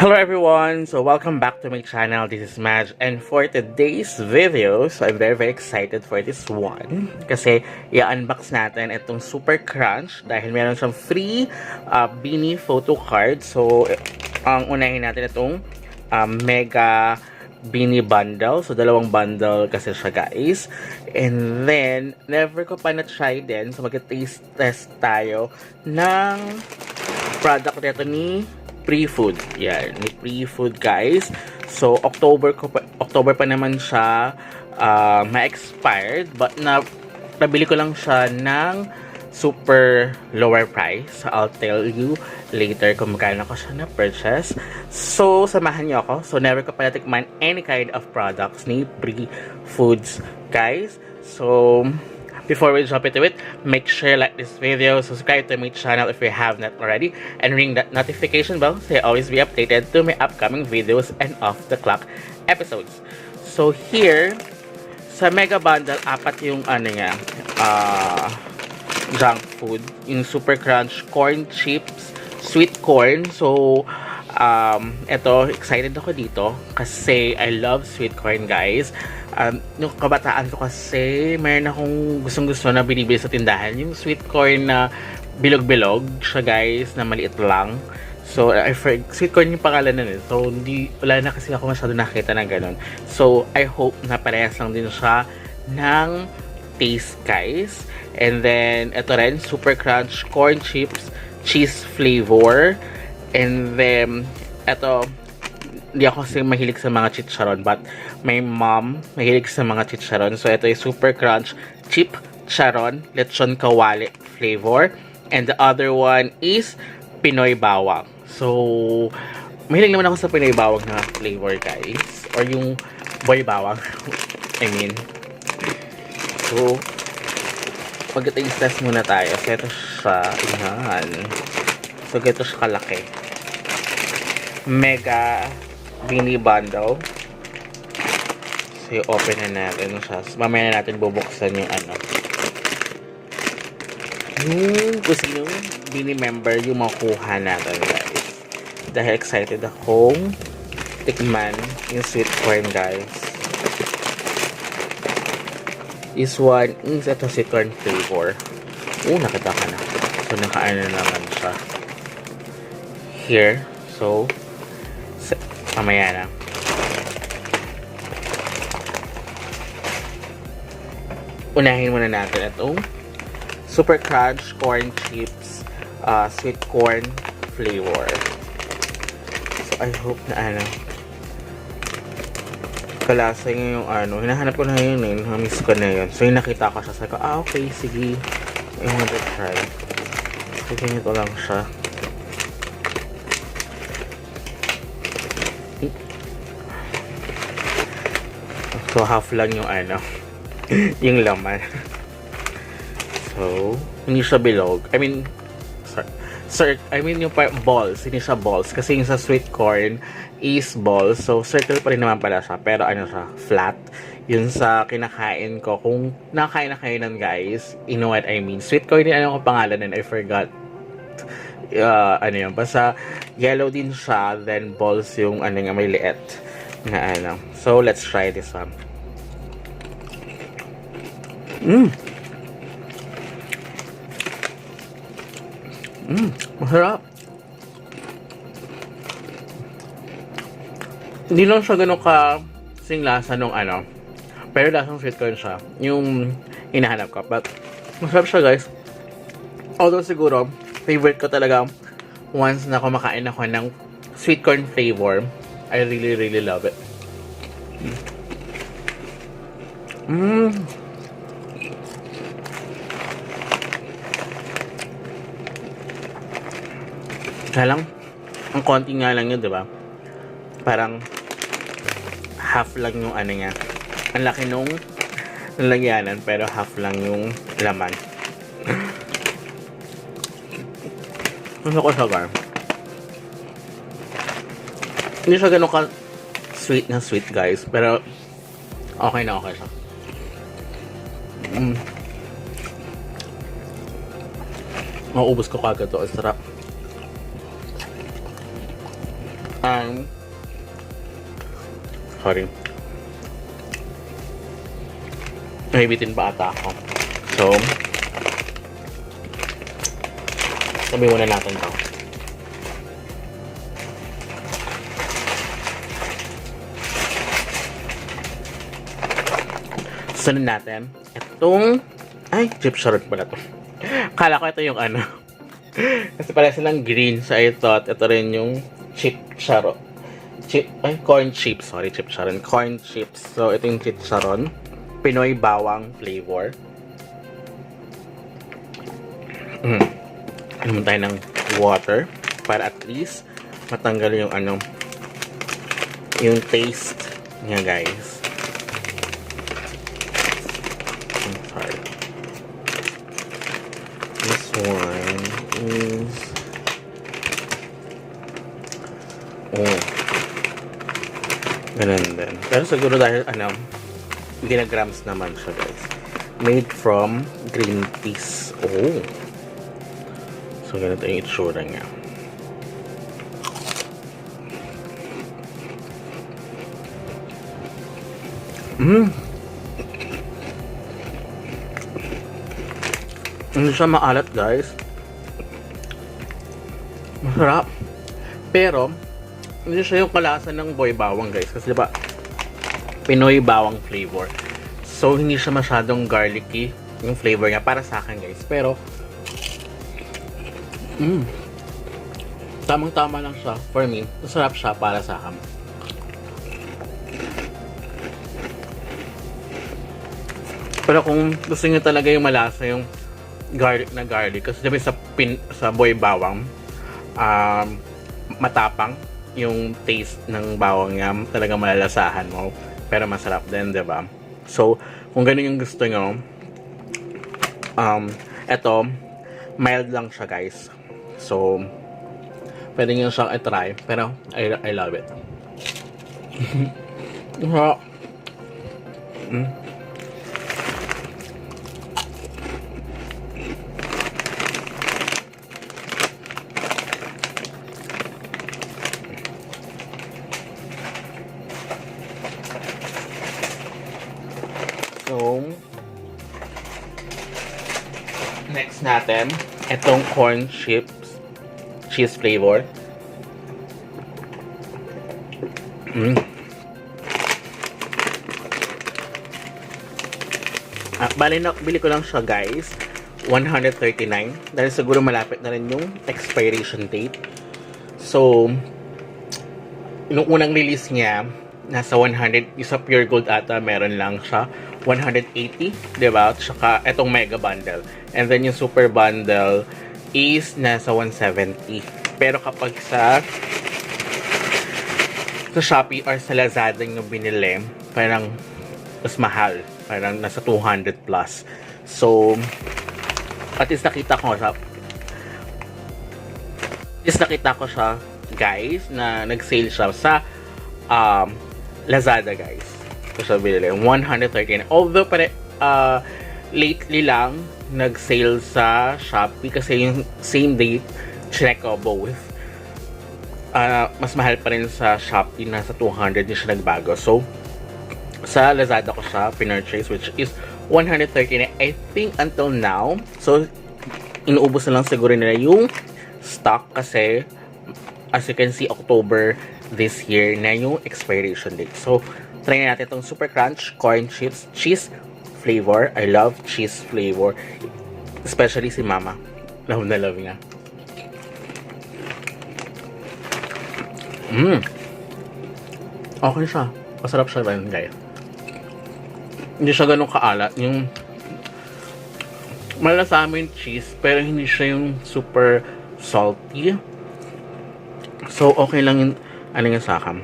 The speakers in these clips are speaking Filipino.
Hello everyone! So welcome back to my channel. This is Madge, and for today's video, so I'm very excited for this one kasi i-unbox natin itong Super Crunch dahil meron siyang free Beanie photo card. So ang unahin natin itong Mega Beanie Bundle. So dalawang bundle kasi siya guys. And then never ko pa na-try din. So mag-taste test tayo ng product nito ni Pre-Food. Yan, ni Pre-Food guys. So October pa naman siya ma-expired, but nabili ko lang siya ng super lower price. So I'll tell you later kung magkano ko siya na-purchase. So samahan niyo ako. So never ko pa natikman any kind of products ni Pre-Foods guys. So before we jump into it, make sure you like this video, subscribe to my channel if you have not already, and ring that notification bell so you always be updated to my upcoming videos and off-the-clock episodes. So here, sa Mega Bundle, apat yung junk food. Yung Super Crunch Corn Chips, Sweet Corn. So, eto, excited ako dito kasi I love sweet corn guys. Yung kabataan ko kasi mayroon akong gustong-gusto na binibili sa tindahan, yung sweet corn na bilog-bilog siya guys, na maliit lang. So sweet corn yung pangalan na so wala na kasi ako masyado nakita na ganun. So I hope na parehas lang din siya ng taste guys. And then ito rin, Super Crunch Corn Chips Cheese Flavor. And then ito, hindi ako kasi mahilig sa mga chicharon, but my mom mahilig sa mga chicharon. So ito yung Super Crunch Chip Charon Lechon Kawali flavor, and the other one is Pinoy Bawang. So mahilig naman ako sa Pinoy Bawang na flavor guys, or yung boy bawang I mean. So mag-taste test muna tayo. So ito siya, yan. So ito siya kalaki, Mega Beanie Bundle. So, i-open na natin siya. So, mamaya na natin bubuksan yung kung sino yung Beanie member yung makuha natin guys. Dahil excited akong tikman yung sweet corn guys. This one is ito sweet corn flavor. Nakita ka na. So, nakaano naman siya. Here. So, mamaya na. Unahin muna natin itong Super Crunch Corn Chips Sweet Corn Flavor. So I hope na kalasa yung hinahanap ko na yun na-miss ko na yun. So yung nakita ko siya, sabi ko, okay, sige, I want to try. So ganito lang siya. So, half lang yung yung laman. So, hindi siya bilog. I mean, yung balls. Hindi siya balls. Kasi yung sa sweet corn is balls. So, circle pa rin naman pala siya. Pero siya, flat. Yun sa kinakain ko. Kung nakakain na kayo nun, guys, you know what I mean. Sweet corn din, ko pangalan nun? I forgot. Yun. Basta, yellow din siya. Then, balls yung may liit. Na So, let's try this one. Masarap. Hindi lang siya ganun kasing lasa nung pero lasang sweet corn siya. Yung hinahanap ko. But, masarap siya guys. Although siguro, favorite ko talaga once na kumakain ako ng sweet corn flavor. I really love it. Kaya lang, ang konti nga lang yun, diba? Parang half lang yung niya. Ang laki nung lalagyanan, pero half lang yung laman. Ano ko siya, gar? Hindi siya ganun ka sweet na sweet guys, pero okay na okay siya. Maubos ko kagad to. Ang sarap. Um, sorry. Nahibitin ba ata ako? So, sabi muna natin to. Sunod natin itong chip charot pala to. Kala ko ito yung ano. Kasi pala silang green, so I thought ito rin yung chip charot. Corn chips. Sorry, chip charon. Corn chips. So ito yung chip charon. Pinoy bawang flavor. Inom tayo ng water para at least matanggal yung yung taste niya, guys. Sorry. This one is ganun din. Pero siguro dahil ginagrams naman siya, guys. Made from green peas. So ganito yung itsura niya. Hindi siya maalat, guys. Masarap. Pero hindi siya yung kalasan ng boy bawang, guys. Kasi diba, Pinoy bawang flavor. So hindi siya masyadong garlicky yung flavor niya para sa akin, guys. Pero tamang-tama lang siya for me. Masarap siya para sa akin. Pero kung gusto niyo talaga yung malasa yung garlic na garlic, kasi diba sa boy bawang, matapang yung taste ng bawang niya, talagang malalasahan mo, pero masarap din, diba? So kung ganun yung gusto nyo, eto mild lang siya, guys. So pwede nyo siyang i-try, pero I love it. So, next natin, itong corn chips, cheese flavor. Bili ko lang siya, guys, 139. Dahil siguro malapit na rin yung expiration date. So, nung unang release niya, nasa 100, yung sa Pure Gold ata, meron lang siya 180, diba? Tsaka etong mega bundle. And then yung super bundle is nasa 170. Pero kapag sa Shopee or sa Lazada yung binili, parang mas mahal. Parang nasa 200 plus. So, at least nakita ko siya, guys, na nag-sale siya sa Lazada, guys. So siya binili 139. Although lately lang nag-sale sa Shopee kasi yung same date check ko both. Mas mahal pa rin sa Shopee, nasa 200 din siya nagbago. So sa Lazada ko siya pinurchase, which is 139, I think, until now. So inuubos na lang siguro nila yung stock kasi as you can see, October this year na yung expiration date. So try natin itong Super Crunch Corn Chips Cheese Flavor. I love cheese flavor. Especially si Mama. Love na love niya. Okay siya. Masarap siya rin, guys. Hindi siya ganun kaalat. Yung malasama yung cheese, pero hindi siya yung super salty. So, okay lang yung nga sa akin.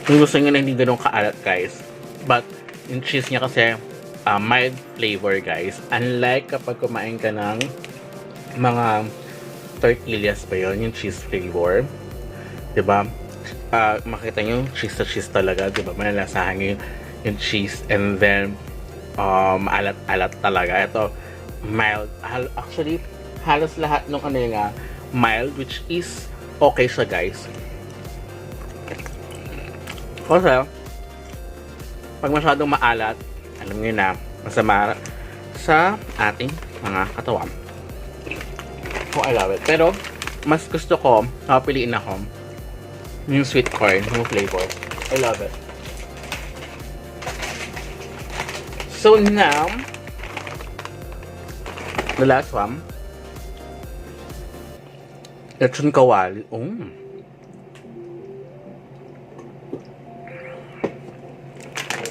Kung gusto nyo na hindi ganun kaalat, guys, but yung cheese niya kasi mild flavor, guys. Unlike kapag kumain ka ng mga tortillas ba yun, yung cheese flavor, diba? makita nyo yung cheese sa cheese talaga, di ba? Malalasahan nyo yung cheese, and then alat-alat talaga. Ito, mild. Actually, halos lahat ng ano yung mild, which is okay siya, guys. Kasi, pag masyadong maalat, alam nyo na, masama sa ating mga katawan. Oh, I love it. Pero, mas gusto ko, napiliin ako, yung sweet corn, yung flavor. I love it. So now, the last one, lechon kawali.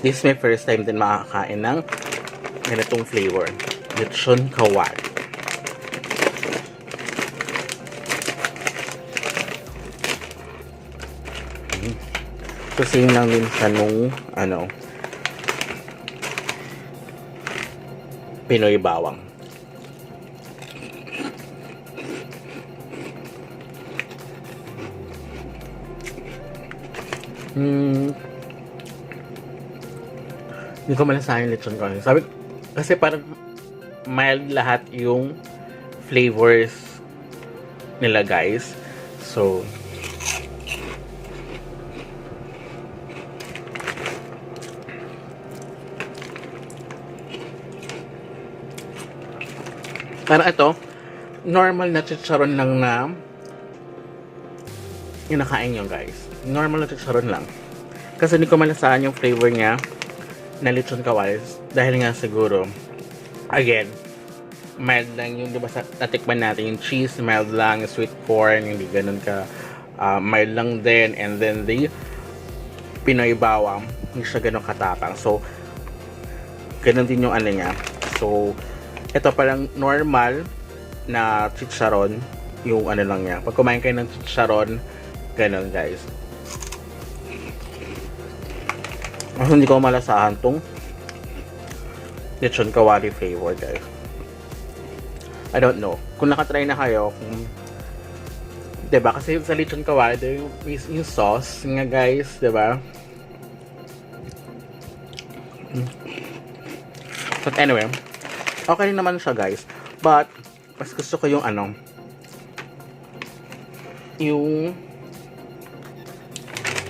This is my first time din makakain ng ganitong flavor. Lechon kawali. So, same lang din sa nung, Pinoy bawang. Hindi ko malasahan yung lechon ko. Sabi, kasi parang mild lahat yung flavors nila, guys. So, parang ito, normal na chicharon lang na yung nakain nyo, guys. Normal na chicharon lang. Kasi hindi ko malasahan yung flavor niya na lechon kawali. Dahil nga siguro, again, mild lang yung, di ba, natikman natin yung cheese, mild lang, yung sweet corn, hindi ganun ka, mild lang din. And then the Pinoy bawang, hindi siya ganun katapang. So, ganun din yung ano niya. So, ito palang normal na chicharon, yung ano lang niya. Pag kumain kayo ng chicharon, ganun, guys. Mas hindi ko malasahan tong lechon kawali flavor, guys. I don't know. Kung nakatry na kayo, kung, diba? Kasi sa lechon kawali, yung sauce nga, guys, diba? But anyway, okay naman siya, guys. But, mas gusto ko yung yung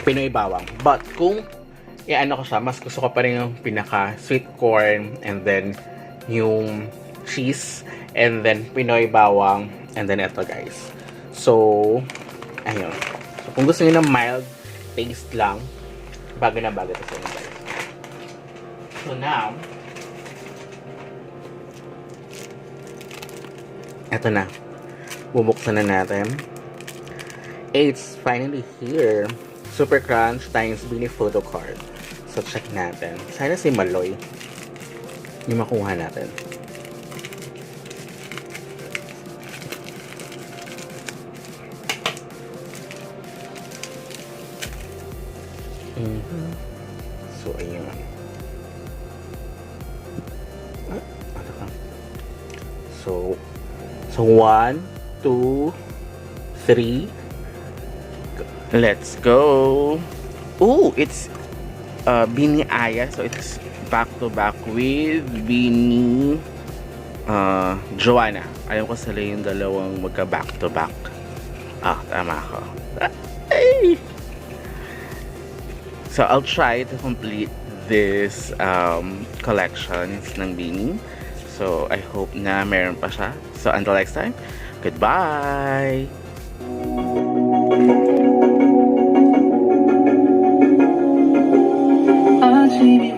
Pinoy bawang. But, kung ko siya, mas gusto ko pa rin yung pinaka sweet corn, and then yung cheese, and then Pinoy bawang, and then ito, guys. So, ayun. So, kung gusto niyo ng mild taste lang, bagay na bagay ito sa inyo, guys. So, now, eto na. Bubuksan na natin. It's finally here. Super Crunch times Beanie Photo Card. So, check natin. Sana si Maloy yung makuha natin. So, ayun. So 1, 2, 3. Let's go. Oh, it's Beanie Aya. So it's back to back with Beanie Joanna. Ayaw ko sila yung dalawang magka back to back. Tama ako. So I'll try to complete this collections ng Beanie. So, I hope na meron pa siya. So, until next time, goodbye! I see me